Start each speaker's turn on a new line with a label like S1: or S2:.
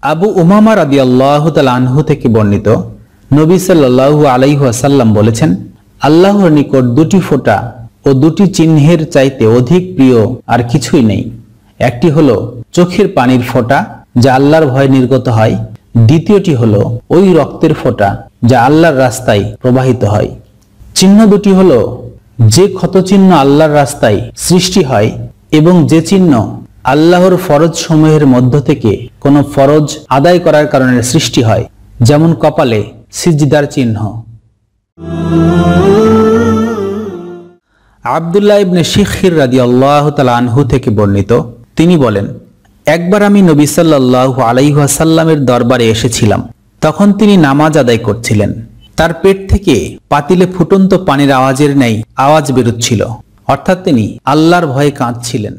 S1: আবু উমামা রাদিয়াল্লাহু তাআলা আনহু থেকে বর্ণিত, নবী সাল্লাল্লাহু আলাইহি ওয়াসাল্লাম বলেছেন, আল্লাহর নিকট দুটি ফোঁটা ও দুটি চিহ্নের চাইতে অধিক প্রিয় আর কিছুই নেই। একটি হলো চোখের পানির ফোঁটা যা আল্লাহর ভয়ে নির্গত হয়, দ্বিতীয়টি হলো ওই রক্তের ফোঁটা যা আল্লাহর রাস্তায় প্রবাহিত হয়। চিহ্ন দুটি হলো যে ক্ষতচিহ্ন আল্লাহর রাস্তায় সৃষ্টি হয় এবং যে চিহ্ন আল্লাহর ফরজ সমূহের মধ্য থেকে কোনো ফরজ আদায় করার কারণে সৃষ্টি হয়, যেমন কপালে সিজদার চিহ্ন। আব্দুল্লাহ ইবনে শিখর রাদিয়াল্লাহু তাআলা আনহু থেকে বর্ণিত, তিনি বলেন, একবার আমি নবী সাল্লাল্লাহু আলাইহি ওয়াসাল্লামের দরবারে এসেছিলাম। তখন তিনি নামাজ আদায় করছিলেন। তার পেট থেকে পাতিলে ফুটন্ত পানির আওয়াজের ন্যায় আওয়াজ বেরোচ্ছিল, অর্থাৎ তিনি আল্লাহর ভয়ে কাঁদছিলেন।